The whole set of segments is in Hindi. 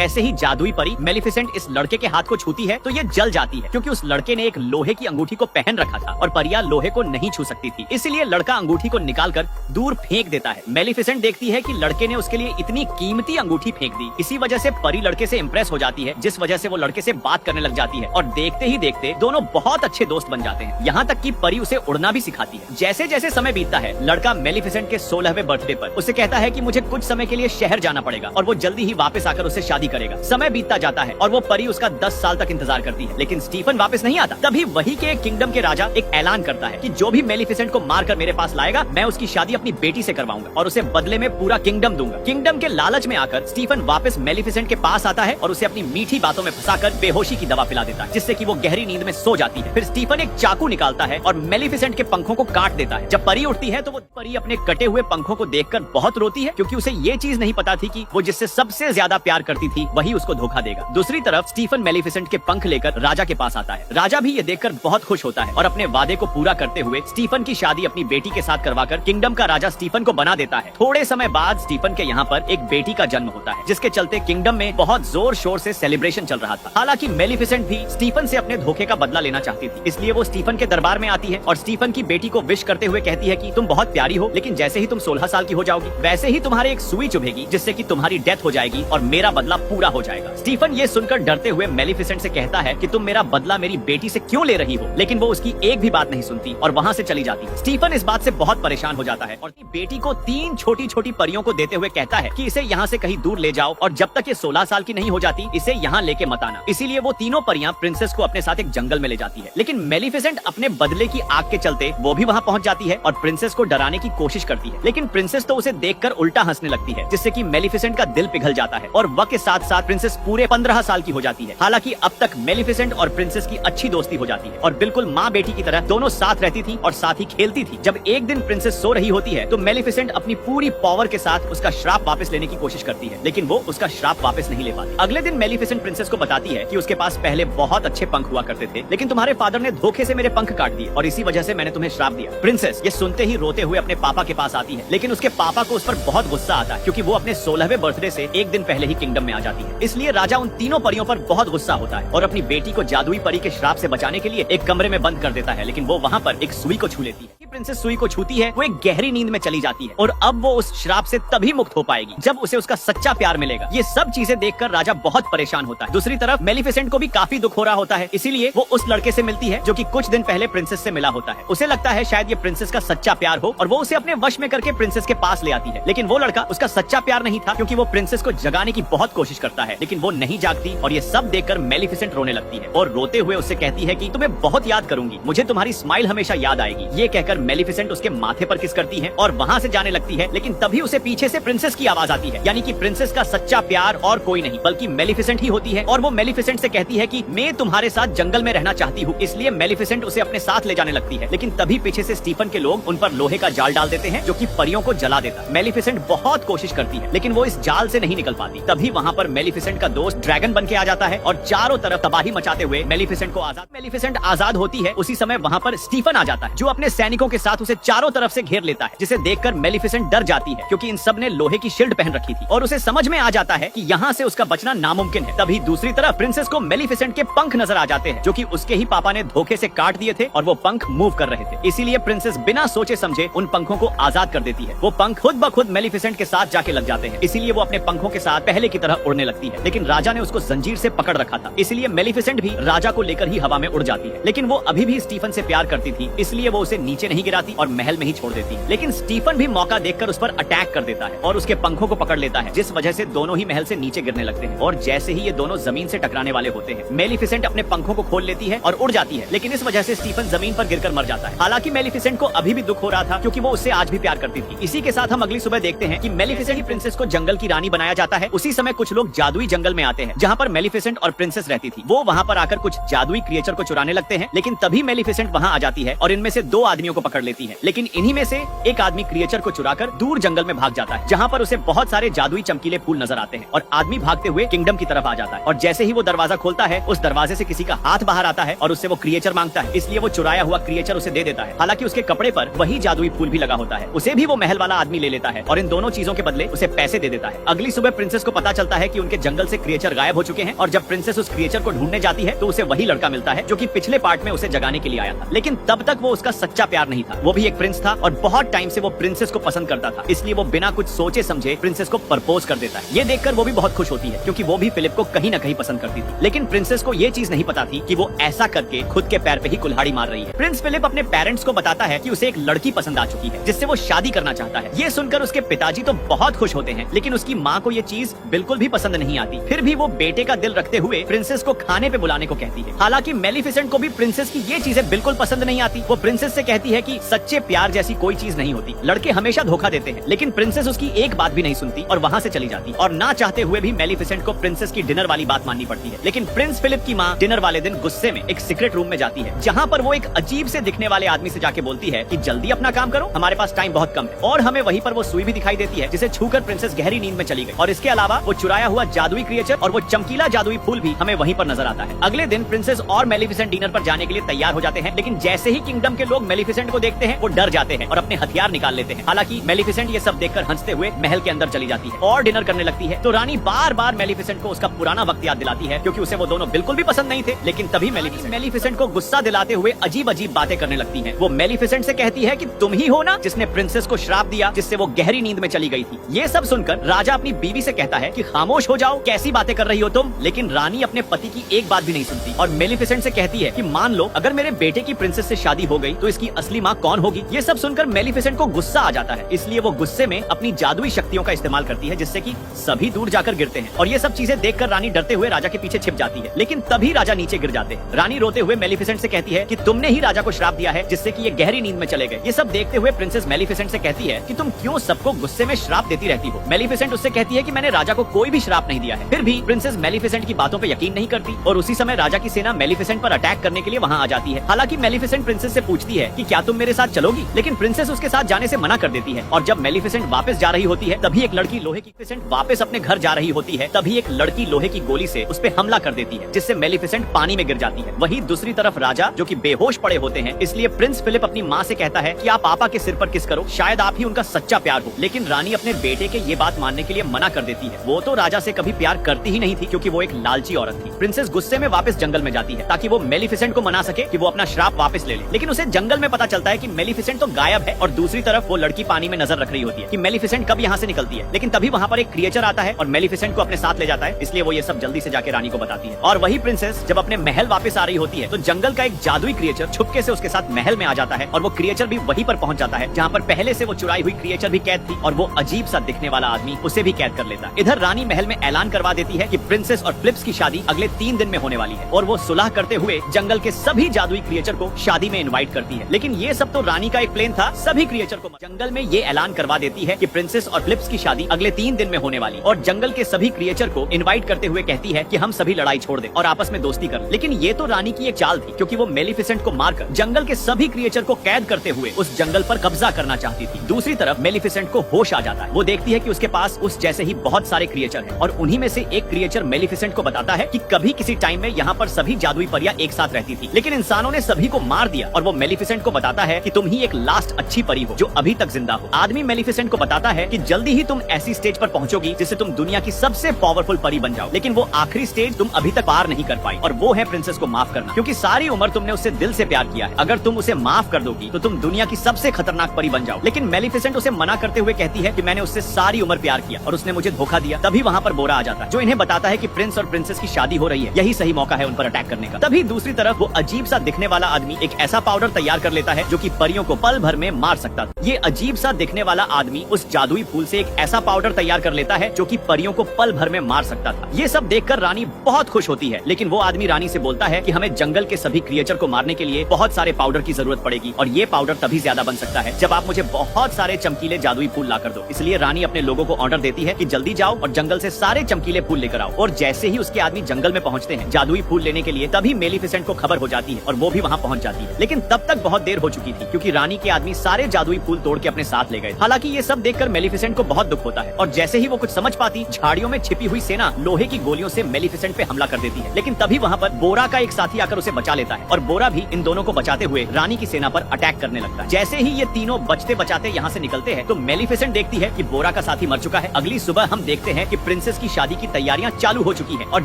जैसे ही जादुई परी मेलिफिसेंट इस लड़के के हाथ को छूती है तो ये जल जाती है, क्योंकि उस लड़के ने एक लोहे की अंगूठी को पहन रखा था और परियां लोहे को नहीं छू सकती थी। इसलिए लड़का अंगूठी को निकालकर दूर फेंक देता है। मेलिफिसेंट देखती है कि लड़के ने उसके लिए इतनी कीमती अंगूठी फेंक दी। इसी वजह से परी लड़के से इम्प्रेस हो जाती है, जिस वजह से वो लड़के से बात करने लग जाती है और देखते ही देखते दोनों बहुत अच्छे दोस्त बन जाते हैं। यहाँ तक कि परी उसे उड़ना भी सिखाती है। जैसे जैसे समय बीतता है, लड़का मेलिफिसेंट के 16वें बर्थडे पर उसे कहता है कि मुझे कुछ समय के लिए शहर जाना पड़ेगा और वो जल्दी ही वापस आकर उससे शादी करेगा। समय बीतता जाता है और वो परी उसका 10 साल तक इंतजार करती है, लेकिन स्टीफन वापस नहीं आता। तभी वही के किंगडम के राजा एक ऐलान करता है कि जो भी मेलिफिसेंट को मारकर मेरे पास लाएगा, मैं उसकी शादी अपनी बेटी से करवाऊंगा और उसे बदले में पूरा किंगडम दूंगा। किंगडम के लालच में आकर स्टीफन वापस मेलिफिसेंट के पास आता है और उसे अपनी मीठी बातों में फंसाकर बेहोशी की दवा पिला देता है, जिससे कि वो गहरी नींद में सो जाती है। फिर स्टीफन एक चाकू निकालता है और मेलिफिसेंट के पंखों को काट देता है। जब परी उठती है तो वो परी अपने कटे हुए पंखों को देखकर बहुत रोती है, क्योंकि उसे ये चीज नहीं पता थी कि वो जिससे सबसे ज्यादा प्यार करती थी वही उसको धोखा देगा। दूसरी तरफ स्टीफन मेलिफिसेंट के पंख लेकर राजा के पास आता है। राजा भी ये देखकर बहुत खुश होता है और अपने वादे को पूरा करते हुए स्टीफन की शादी अपनी बेटी के साथ करवाकर किंगडम का राजा स्टीफन को बना देता है। थोड़े समय बाद स्टीफन के यहाँ पर एक बेटी का जन्म होता है, जिसके चलते किंगडम में बहुत जोर शोर से सेलिब्रेशन चल रहा था। हालांकि मेलिफिसेंट भी स्टीफन से अपने धोखे का बदला लेना चाहती थी, इसलिए वो स्टीफन के दरबार में आती है और स्टीफन की बेटी को विश करते हुए कहती है कि तुम बहुत प्यारी हो, लेकिन जैसे ही तुम 16 साल की हो जाओगी वैसे ही तुम्हारे एक सुई चुभेगी, जिससे कि तुम्हारी डेथ हो जाएगी और मेरा बदला पूरा हो जाएगा। स्टीफन ये सुनकर डरते हुए मेलिफिसेंट से कहता है कि तुम मेरा बदला मेरी बेटी से क्यों ले रही हो, लेकिन वो उसकी एक भी बात नहीं सुनती और वहाँ से चली जाती है। स्टीफन इस बात से बहुत परेशान हो जाता है और अपनी बेटी को 3 छोटी छोटी परियों को देते हुए कहता है कि इसे यहाँ से कहीं दूर ले जाओ और जब तक ये 16 साल की नहीं हो जाती इसे यहाँ लेके मत आना। इसीलिए वो तीनों परियां प्रिंसेस को अपने साथ एक जंगल में ले जाती है, लेकिन मेलिफिसेंट अपने बदले की आग के चलते वो भी वहाँ पहुँच जाती है और प्रिंसेस को डराने की कोशिश करती है, लेकिन प्रिंसेस तो उसे देखकर उल्टा हंसने लगती है, जिससे कि मेलिफिसेंट का दिल पिघल जाता है और वक्त के साथ साथ प्रिंसेस पूरे 15 साल की हो जाती है। हालांकि अब तक मेलिफिसेंट और प्रिंसेस की अच्छी दोस्ती हो जाती है और बिल्कुल माँ बेटी की तरह दोनों साथ रहती थी और साथ ही खेलती थी। जब एक दिन प्रिंसेस सो रही होती है तो मेलिफिसेंट अपनी पूरी पावर के साथ उसका श्राप वापस लेने की कोशिश करती है, लेकिन वो उसका श्राप वापस नहीं ले पाती। अगले दिन मेलिफिसेंट प्रिंसेस को बताती है कि उसके पास पहले बहुत अच्छे पंख हुआ करते थे, लेकिन तुम्हारे फादर ने धोखे से मेरे पंख काट दिए और इसी वजह से मैंने तुम्हें श्राप दिया। प्रिंसेस ये सुनते ही रोते हुए अपने पापा के पास आती है, लेकिन उसके पापा को उस पर बहुत गुस्सा आता है, क्योंकि वो अपने 16वें बर्थडे से एक दिन पहले ही किंगडम में आ जाती है। इसलिए राजा उन तीनों परियों पर बहुत गुस्सा होता है और अपनी बेटी को जादुई परी के श्राप से बचाने के लिए एक कमरे में बंद कर देता है, लेकिन वो वहाँ पर एक सुई को छू लेती है। प्रिंसेस सुई को छूती है, वो एक गहरी नींद में चली जाती है और अब वो उस श्राप से तभी मुक्त हो पाएगी जब उसे उसका सच्चा प्यार मिलेगा। ये सब चीजें देखकर राजा बहुत परेशान होता है। दूसरी तरफ मेलिफिसेंट को भी काफी दुख हो रहा होता है, इसीलिए वो उस लड़के से मिलती है जो कि कुछ दिन पहले प्रिंसेस से मिला होता है। उसे लगता है शायद ये प्रिंसेस का सच्चा प्यार हो और वो उसे अपने वश में करके प्रिंसेस के पास ले आती है, लेकिन वो लड़का उसका सच्चा प्यार नहीं था, क्योंकि वो प्रिंसेस को जगाने की बहुत कोशिश करता है, लेकिन वो नहीं जागती और ये सब देखकर मेलिफिसेंट रोने लगती है और रोते हुए उससे कहती है कि तुम्हें बहुत याद करूंगी, मुझे तुम्हारी स्माइल हमेशा याद आएगी। ये कहकर मेलिफिसेंट उसके माथे पर किस करती है और वहाँ से जाने लगती है, लेकिन तभी उसे पीछे से प्रिंसेस की आवाज आती है, यानी कि प्रिंसेस का सच्चा प्यार और कोई नहीं बल्कि मेलिफिसेंट ही होती है और वो मेलिफिसेंट से कहती है कि मैं तुम्हारे साथ जंगल में रहना चाहती हूँ। इसलिए मेलिफिसेंट उसे अपने साथ ले जाने लगती है, लेकिन तभी पीछे से स्टीफन के लोग उन पर लोहे का जाल डाल देते हैं जो कि परियों को जला देता है। मेलिफिसेंट बहुत कोशिश करती है, लेकिन वो इस जाल से नहीं निकल पाती। तभी वहाँ पर मेलिफिसेंट का दोस्त ड्रैगन बन के आ जाता है और चारों तरफ तबाही मचाते हुए मेलिफिसेंट आजाद होती है। उसी समय वहाँ पर स्टीफन आ जाता है, जो अपने सैनिकों के साथ उसे चारों तरफ से घेर लेता है, जिसे देखकर मेलिफिसेंट डर जाती है, क्योंकि इन सब ने लोहे की शील्ड पहन रखी थी और उसे समझ में आ जाता है कि यहाँ से उसका बचना नामुमकिन है। तभी दूसरी तरफ प्रिंसेस को मेलिफिसेंट के पंख नजर आ जाते हैं, जो कि उसके ही पापा ने धोखे से काट दिए थे और वो पंख मूव कर रहे थे। इसीलिए प्रिंसेस बिना सोचे समझे उन पंखों को आजाद कर देती है। वो पंख खुद ब खुद मेलिफिसेंट के साथ जाके लग जाते हैं, इसीलिए वो अपने पंखों के साथ पहले की तरह उड़ने लगती है, लेकिन राजा ने उसको जंजीर से पकड़ रखा था, इसलिए मेलिफिसेंट भी राजा को लेकर ही हवा में उड़ जाती है। लेकिन वो अभी भी स्टीफन से प्यार करती थी, इसलिए वो उसे नीचे नहीं गिराती और महल में ही छोड़ देती है। लेकिन स्टीफन भी मौका देखकर उस पर अटैक कर देता है और उसके पंखों को पकड़ लेता है, जिस वजह से दोनों ही महल से नीचे गिरने लगते हैं। और जैसे ही ये दोनों जमीन से टकराने वाले होते हैं, मेलिफिसेंट अपने पंखों को खोल लेती है और उड़ जाती है, लेकिन इस वजह से स्टीफन जमीन पर गिरकर मर जाता है। हालांकि मेलिफिसेंट को अभी भी दुख हो रहा था, क्योंकि वो उससे आज भी प्यार करती थी। इसी के साथ हम अगली सुबह देखते हैं कि मेलिफिसेंट प्रिंसेस को जंगल की रानी बनाया जाता है। उसी समय कुछ लोग जादुई जंगल में आते हैं, जहाँ पर मेलिफिसेंट और प्रिंसेस रहती थी। वो वहाँ पर आकर कुछ जादुई क्रिएचर को चुराने लगते हैं, लेकिन तभी मेलिफिसेंट वहाँ आ जाती है और इनमें से 2 आदमियों को पकड़ लेती है। लेकिन इन्हीं में से एक आदमी क्रिएचर को चुराकर दूर जंगल में भाग जाता है, जहाँ पर उसे बहुत सारे जादुई चमकीले फूल नजर आते हैं और आदमी भागते हुए किंगडम की तरफ आ जाता है। और जैसे ही वो दरवाजा खोलता है, उस दरवाजे से किसी का हाथ बाहर आता है और उससे वो क्रिएचर मांगता है, इसलिए वो चुराया हुआ क्रिएचर उसे दे देता है। हालांकि उसके कपड़े पर वही जादुई फूल भी लगा होता है। उसे भी वो महल वाला आदमी ले लेता है और इन दोनों चीजों के बदले उसे पैसे दे देता है। अगली सुबह प्रिंसेस को पता चलता है कि उनके जंगल से क्रिएचर गायब हो चुके हैं और जब प्रिंसेस उस क्रिएचर को ढूंढने जाती है तो उसे वही लड़का मिलता है जो कि पिछले पार्ट में उसे जगाने के लिए आया था। लेकिन तब तक वो उसका सच्चा प्यार नहीं था, वो भी एक प्रिंस था और बहुत टाइम से वो प्रिंसेस को पसंद करता था, इसलिए वो बिना कुछ सोचे समझे प्रिंसेस को प्रपोज कर देता है। ये देखकर वो भी बहुत खुश होती है क्योंकि वो भी फिलिप को कहीं न कहीं पसंद करती थी। लेकिन प्रिंसेस को ये चीज नहीं पता थी कि वो ऐसा करके खुद के पैर पे ही कुल्हाड़ी मार रही है। प्रिंस फिलिप अपने पेरेंट्स को बताता है कि उसे एक लड़की पसंद आ चुकी है जिससे वो शादी करना चाहता है। ये सुनकर उसके पिताजी तो बहुत खुश होते हैं, लेकिन उसकी माँ को ये चीज बिल्कुल भी पसंद नहीं आती। फिर भी वो बेटे का दिल रखते हुए प्रिंसेस को खाने पे बुलाने को कहती है। हालांकि मेलिफिसेंट को भी प्रिंसेस की ये चीजें बिल्कुल पसंद नहीं आती। वो प्रिंसेस से कहती है कि सच्चे प्यार जैसी कोई चीज नहीं होती, लड़के हमेशा धोखा देते हैं। लेकिन प्रिंसेस उसकी एक बात भी नहीं सुनती और वहाँ से चली जाती और ना चाहते हुए भी मेलिफिसेंट को प्रिंसेस की डिनर वाली बात माननी पड़ती है। लेकिन प्रिंस फिलिप की माँ डिनर वाले दिन गुस्से में एक सीक्रेट रूम में जाती है जहाँ पर वो एक अजीब से दिखने वाले आदमी से जाके बोलती है कि जल्दी अपना काम करो, हमारे पास टाइम बहुत कम है। और हमें वहीं पर वो सुई भी दिखाई देती है जिसे छूकर प्रिंसेस गहरी नींद में चली गई। और इसके अलावा वो चुराया हुआ जादुई क्रिएचर और वो चमकीला जादुई फूल भी हमें वहीं पर नजर आता है। अगले दिन प्रिंसेस और मेलिफिसेंट डिनर पर जाने के लिए तैयार हो जाते हैं, लेकिन जैसे ही किंगडम के लोग मेलिफिसेंट को देखते हैं वो डर जाते हैं और अपने हथियार निकाल लेते हैं। हालांकि मेलिफिसेंट ये सब देखकर हंसते हुए महल के अंदर चली जाती है और डिनर करने लगती है। तो रानी बार बार मेलिफिसेंट को उसका पुराना वक्त याद दिलाती है क्योंकि उसे वो दोनों बिल्कुल भी पसंद नहीं थे। लेकिन तभी मेलिफिसेंट को गुस्सा दिलाते हुए अजीब अजीब बातें करने लगती है। वो मेलिफिसेंट से कहती है कि तुम ही हो ना जिसने प्रिंसेस को श्राप दिया जिससे वो गहरी नींद में चली गई थी। ये सब सुनकर राजा अपनी बीवी से कहता है कि खामोश हो जाओ, कैसी बातें कर रही हो तुम। लेकिन रानी अपने पति की एक बात भी नहीं सुनती और मेलिफिसेंट से कहती है कि मान लो अगर मेरे बेटे की प्रिंसेस से शादी हो गई तो इसकी असली माँ कौन होगी। ये सब सुनकर मेलिफिसेंट को गुस्सा आ जाता है, इसलिए वो गुस्से में अपनी जादुई शक्तियों का इस्तेमाल करती है जिससे कि सभी दूर जाकर गिरते हैं। और ये सब चीजें देखकर रानी डरते हुए राजा के पीछे छिप जाती है, लेकिन तभी राजा नीचे गिर जाते हैं। रानी रोते हुए मेलिफिसेंट से कहती है कि तुमने ही राजा को श्राप दिया है जिससे कि ये गहरी नींद में चले गए। ये सब देखते हुए प्रिंसेस मेलिफिसेंट से कहती है कि तुम क्यों सबको गुस्से में श्राप देती रहती हो। मेलिफिसेंट उससे कहती है कि मैंने राजा को कोई भी श्राप नहीं दिया है। फिर भी प्रिंसेस मेलिफिसेंट की बातों पे यकीन नहीं करती और उसी समय राजा की सेना मेलिफिसेंट पर अटैक करने के लिए वहाँ आ जाती है। हालांकि मेलिफिसेंट प्रिंसेस से पूछती है कि क्या तुम मेरे साथ चलोगी, लेकिन प्रिंसेस उसके साथ जाने से मना कर देती है। और जब मेलिफिसेंट वापस जा रही होती है तभी एक लड़की लोहे की वापस अपने घर जा रही होती है, तभी एक लड़की लोहे की गोली से उस पे हमला कर देती है जिससे मेलिफिसेंट पानी में गिर जाती है। वहीं दूसरी तरफ राजा जो कि बेहोश पड़े होते हैं, इसलिए प्रिंस फिलिप अपनी माँ से कहता है कि आप पापा के सिर पर किस करो, शायद आप ही उनका सच्चा प्यार हो। लेकिन रानी अपने बेटे के ये बात मानने के लिए मना कर देती है। वो तो राजा से कभी प्यार करती ही नहीं थी क्योंकि वो एक लालची औरत थी। प्रिंसेस गुस्से में वापस जंगल में जाती है ताकि वो मेलिफिसेंट को मना सके कि वो अपना श्राप वापस ले ले। लेकिन उसे जंगल में पता चलता है कि मेलिफिसेंट तो गायब है और दूसरी तरफ वो लड़की पानी में नजर रख रही होती है कि मेलिफिसेंट कब यहाँ से निकलती है। लेकिन तभी वहाँ पर एक क्रिएचर आता है और मेलिफिसेंट को अपने साथ ले जाता है, इसलिए वो ये सब जल्दी से जाके रानी को बताती है। और वही प्रिंसेस जब अपने महल वापस आ रही होती है तो जंगल का एक जादुई क्रिएचर छुपके से उसके साथ महल में आ जाता है और वो क्रिएचर भी वहीं पर पहुंच जाता है जहाँ पर पहले से वो चुराई हुई क्रिएचर भी कैद थी और वो अजीब सा दिखने वाला आदमी उसे भी कैद कर लेता है। इधर रानी महल में ऐलान करवा देती है कि प्रिंसेस और फ्लिप्स की शादी अगले 3 दिन में होने वाली है और वो सुलह करते हुए जंगल के सभी जादुई क्रिएचर को शादी में इनवाइट करती है। लेकिन ये सब तो रानी का एक प्लान था, सभी क्रिएचर को जंगल में ये ऐलान करवा देती है कि प्रिंसेस और फ्लिप्स की शादी अगले 3 दिन में होने वाली और जंगल के सभी क्रिएचर को इनवाइट करते हुए कहती है कि हम सभी लड़ाई छोड़ दें और आपस में दोस्ती करें। लेकिन ये तो रानी की एक चाल थी क्योंकि वो मेलिफिसेंट को मारकर जंगल के सभी क्रिएचर को कैद करते हुए उस जंगल पर कब्जा करना चाहती थी। दूसरी तरफ मेलिफिसेंट को होश आ जाता है, वो देखती है कि उसके पास उस जैसे ही बहुत सारे क्रिएचर हैं और उन्हीं में से एक क्रिएचर मेलिफिसेंट को बताता है कि कभी किसी टाइम में यहाँ पर सभी जादुई परियां एक साथ रहती थी, लेकिन इंसानों ने सभी को मार दिया। और वो मेलिफिसेंट को बताता है कि तुम ही एक लास्ट अच्छी परी हो जो अभी तक जिंदा हो। आदमी मेलिफिसेंट को बताता है कि जल्दी ही तुम ऐसी स्टेज पर पहुंचोगी जिससे तुम दुनिया की सबसे पावरफुल परी बन जाओ, लेकिन वो आखिरी स्टेज तुम अभी तक पार नहीं कर पाई और वो है प्रिंसेस को माफ करना, क्योंकि सारी उम्र तुमने उससे दिल से प्यार किया है। अगर तुम उसे माफ कर दोगी तो तुम दुनिया की सबसे खतरनाक परी बन जाओ। लेकिन मेलिफिसेंट उसे मना करते हुए कहती है कि मैंने उससे सारी उम्र प्यार किया और उसने मुझे धोखा दिया। तभी वहाँ पर बोरा आ जाता है जो इन्हें बताता है कि प्रिंस और प्रिंसेस की शादी हो रही है, यही सही मौका है उन पर अटैक करने का। तभी दूसरी तरफ वो अजीब सा दिखने वाला आदमी एक ऐसा पाउडर तैयार कर लेता है जो कि परियों को पल भर में मार सकता था। ये अजीब सा दिखने वाला आदमी उस जादुई फूल से एक ऐसा पाउडर तैयार कर लेता है जो कि परियों को पल भर में मार सकता था। ये सब देखकर रानी बहुत खुश होती है, लेकिन वो आदमी रानी से बोलता है कि हमें जंगल के सभी क्रिएचर को मारने के लिए बहुत सारे पाउडर की जरूरत पड़ेगी और ये पाउडर तभी ज्यादा बन सकता है जब आप मुझे बहुत सारे चमकीले जादुई फूल ला कर दो। इसलिए रानी अपने लोगों को ऑर्डर देती है कि जल्दी जाओ और जंगल से सारे चमकीले फूल लेकर आओ। और जैसे ही उसके आदमी जंगल में पहुंचते हैं जादुई फूल लेने के लिए, तभी मेलिफिसेंट को खबर हो जाती है और वो भी वहाँ पहुंच जाती है। लेकिन तब तक बहुत देर हो चुकी थी क्योंकि रानी के आदमी सारे जादुई फूल तोड़ के अपने साथ ले गए। हालांकि ये सब देखकर मेलिफिसेंट को बहुत दुख होता है और जैसे ही वो कुछ समझ पाती, झाड़ियों में छिपी हुई सेना लोहे की गोलियों से मेलिफिसेंट पे हमला कर देती है। लेकिन तभी वहाँ पर बोरा का एक साथी आकर उसे बचा लेता है और बोरा भी इन दोनों को बचाते हुए रानी की सेना पर अटैक करने लगता है। जैसे ही ये तीनों बचते बचाते यहाँ से निकलते हैं तो मेलिफिसेंट देखती है कि बोरा का साथी मर चुका है। अगली सुबह हम देखते हैं कि प्रिंसेस की शादी की तैयारियां चालू हो चुकी है और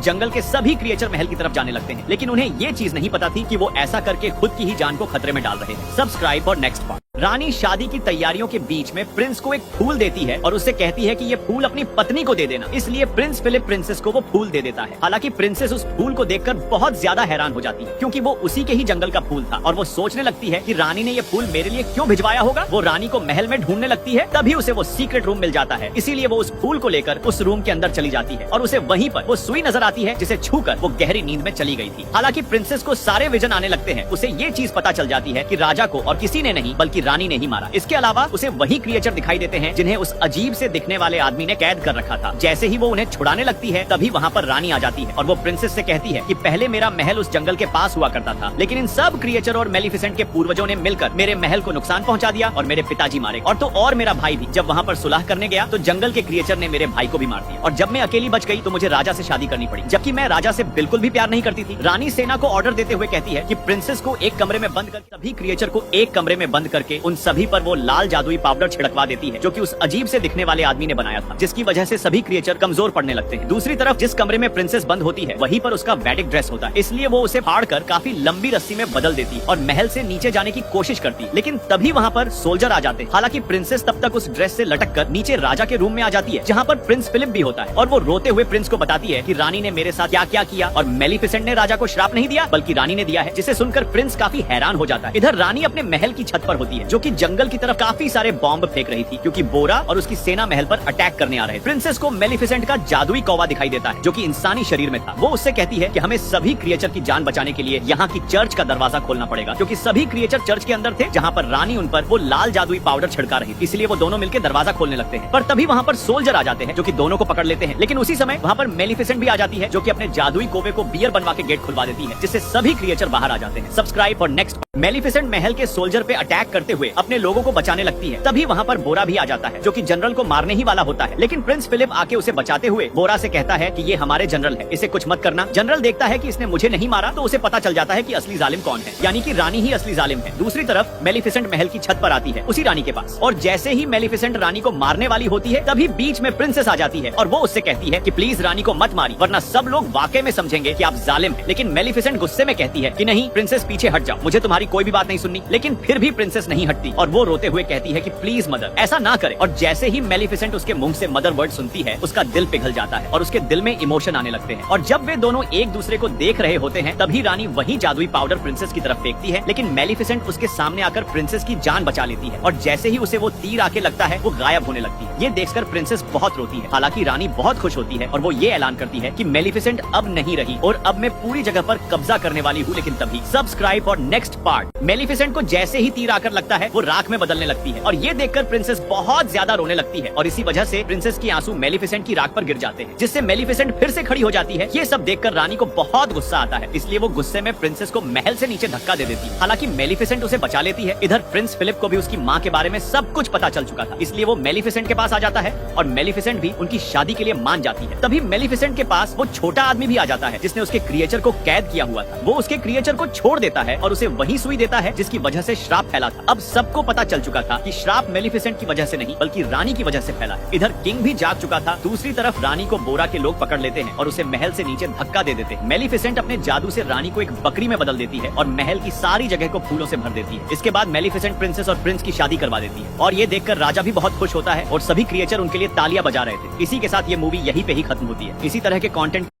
जंगल के सभी क्रिएचर महल की तरफ जाने लगते हैं, लेकिन उन्हें ये चीज नहीं पता थी कि वो ऐसा करके खुद की ही जान को खतरे में डाल रहे हैं। Subscribe for next part. रानी शादी की तैयारियों के बीच में प्रिंस को एक फूल देती है और उससे कहती है कि ये फूल अपनी पत्नी को दे देना। इसलिए प्रिंस फिलिप प्रिंसेस को वो फूल दे देता है। हालांकि प्रिंसेस उस फूल को देखकर बहुत ज्यादा हैरान हो जाती है, क्योंकि वो उसी के ही जंगल का फूल था और वो सोचने लगती है कि रानी ने ये फूल मेरे लिए क्यों भिजवाया होगा। वो रानी को महल में ढूंढने लगती है, तभी उसे वो सीक्रेट रूम मिल जाता है। इसीलिए वो उस फूल को लेकर उस रूम के अंदर चली जाती है और उसे वहीं पर वो सुई नजर आती है, जिसे छूकर वो गहरी नींद में चली गई थी। हालांकि प्रिंसेस को सारे विजन आने लगते हैं। उसे ये चीज पता चल जाती है कि राजा को और किसी ने नहीं बल्कि रानी ने ही मारा। इसके अलावा उसे वही क्रिएचर दिखाई देते हैं जिन्हें उस अजीब से दिखने वाले आदमी ने कैद कर रखा था। जैसे ही वो उन्हें छुड़ाने लगती है, तभी वहाँ पर रानी आ जाती है और वो प्रिंसेस से कहती है कि पहले मेरा महल उस जंगल के पास हुआ करता था, लेकिन इन सब क्रिएचर और मेलिफिसेंट के पूर्वजों ने मिलकर मेरे महल को नुकसान पहुंचा दिया और मेरे पिताजी मारे। और मेरा भाई भी जब वहाँ पर सुलह करने गया तो जंगल के क्रिएचर ने मेरे भाई को भी मार दिया और जब मैं अकेली बच गई तो मुझे राजा से शादी करनी पड़ी, जबकि मैं राजा से बिल्कुल भी प्यार नहीं करती थी। रानी सेना को ऑर्डर देते हुए कहती है कि प्रिंसेस को एक कमरे में बंद करके सभी क्रिएचर को एक कमरे में बंद करके उन सभी पर वो लाल जादुई पाउडर छिड़कवा देती है, जो कि उस अजीब से दिखने वाले आदमी ने बनाया था, जिसकी वजह से सभी क्रिएचर कमजोर पड़ने लगते हैं। दूसरी तरफ जिस कमरे में प्रिंसेस बंद होती है वहीं पर उसका वैडिक ड्रेस होता है, इसलिए वो उसे फाड़कर काफी लंबी रस्सी में बदल देती है और महल से नीचे जाने की कोशिश करती है, लेकिन तभी वहाँ पर सोल्जर आ जाते हैं। हालांकि प्रिंसेस तब तक उस ड्रेस से लटक कर नीचे राजा के रूम में आ जाती है, जहाँ पर प्रिंस फिलिप भी होता है और वो रोते हुए प्रिंस को बताती है कि रानी ने मेरे साथ क्या क्या किया और मेलिफिसेंट ने राजा को श्राप नहीं दिया बल्कि रानी ने दिया है, जिसे सुनकर प्रिंस काफी हैरान हो जाता है। इधर रानी अपने महल की छत पर होती है, जो कि जंगल की तरफ काफी सारे बॉम्ब फेंक रही थी, क्योंकि बोरा और उसकी सेना महल पर अटैक करने आ रहे थे। प्रिंसेस को मेलिफिसेंट का जादुई कौवा दिखाई देता है, जो कि इंसानी शरीर में था। वो उससे कहती है कि हमें सभी क्रिएचर की जान बचाने के लिए यहाँ की चर्च का दरवाजा खोलना पड़ेगा, क्योंकि सभी क्रिएचर चर्च के अंदर थे, जहाँ पर रानी उन पर वो लाल जादुई पाउडर छिड़का रही थी। इसलिए वो दोनों मिलकर दरवाजा खोलने लगते हैं, पर तभी वहाँ पर सोल्जर आ जाते हैं, जो कि दोनों को पकड़ लेते हैं। लेकिन उसी समय वहाँ पर मेलिफिसेंट भी आ जाती है, जो कि अपने जादुई कौवे को बियर बनवा के गेट खुलवा देती है, जिससे सभी क्रिएचर बाहर आ जाते हैं। Subscribe for next. मेलिफिसेंट महल के सोल्जर पे अटैक करते हुए अपने लोगों को बचाने लगती है, तभी वहाँ पर बोरा भी आ जाता है, जो कि जनरल को मारने ही वाला होता है। लेकिन प्रिंस फिलिप आके उसे बचाते हुए बोरा से कहता है कि ये हमारे जनरल है, इसे कुछ मत करना। जनरल देखता है कि इसने मुझे नहीं मारा, तो उसे पता चल जाता है कि असली जालिम कौन है, यानी कि रानी ही असली जालिम है। दूसरी तरफ मेलिफिसेंट महल की छत पर आती है, उसी रानी के पास, और जैसे ही मेलिफिसेंट रानी को मारने वाली होती है, तभी बीच में प्रिंसेस आ जाती है और वो उससे कहती है कि प्लीज रानी को मत मारी, वरना सब लोग वाकई में समझेंगे कि आप जालिम हैं। लेकिन मेलिफिसेंट गुस्से में कहती है कि नहीं प्रिंसेस, पीछे हट जाओ, मुझे तुम्हारी कोई भी बात नहीं सुननी। लेकिन फिर भी प्रिंसेस नहीं हटती और वो रोते हुए कहती है कि प्लीज मदर, ऐसा ना करे। और जैसे ही मेलिफिसेंट उसके मुंह से मदर वर्ड सुनती है, उसका दिल पिघल जाता है और उसके दिल में इमोशन आने लगते हैं। और जब वे दोनों एक दूसरे को देख रहे होते हैं, तभी रानी वही जादुई पाउडर प्रिंसेस की तरफ फेंकती है, लेकिन मेलिफिसेंट उसके सामने आकर प्रिंसेस की जान बचा लेती है और जैसे ही उसे वो तीर आके लगता है, वो गायब होने लगती है। ये देखकर प्रिंसेस बहुत रोती है। हालांकि रानी बहुत खुश होती है और वो ये ऐलान करती है कि मेलिफिसेंट अब नहीं रही और अब मैं पूरी जगह पर कब्जा करने वाली हूँ। लेकिन तभी सब्सक्राइब और नेक्स्ट पार्ट। मेलिफिसेंट को जैसे ही तीर आकर लगता है, वो राख में बदलने लगती है और ये देखकर प्रिंसेस बहुत ज्यादा रोने लगती है और इसी वजह से प्रिंसेस की आंसू मेलिफिसेंट की राख पर गिर जाते हैं, जिससे मेलिफिसेंट फिर से खड़ी हो जाती है। ये सब देखकर रानी को बहुत गुस्सा आता है, इसलिए वो गुस्से में प्रिंसेस को महल से नीचे धक्का दे देती है। हालांकि मेलिफिसेंट उसे बचा लेती है। इधर प्रिंस फिलिप को भी उसकी माँ के बारे में सब कुछ पता चल चुका था, इसलिए वो मेलिफिसेंट के पास आ जाता है और मेलिफिसेंट भी उनकी शादी के लिए मान जाती है। तभी मेलिफिसेंट के पास वो छोटा आदमी भी आ जाता है, जिसने उसके क्रिएचर को कैद किया हुआ था। वो उसके क्रिएचर को छोड़ देता है और उसे वही सुई देता है जिसकी वजह से श्राप फैला था। अब सबको पता चल चुका था कि श्राप मेलिफिसेंट की वजह से नहीं बल्कि रानी की वजह से फैला है। इधर किंग भी जाग चुका था। दूसरी तरफ रानी को बोरा के लोग पकड़ लेते हैं और उसे महल से नीचे धक्का दे देते हैं। मेलिफिसेंट अपने जादू से रानी को एक बकरी में बदल देती है और महल की सारी जगह को फूलों से भर देती है। इसके बाद मेलिफिसेंट प्रिंसेस और प्रिंस की शादी करवा देती है और ये देखकर राजा भी बहुत खुश होता है और सभी क्रिएचर उनके लिए तालियां बजा रहे थे। इसी के साथ ये मूवी यहीं पे ही खत्म होती है। इसी तरह के कंटेंट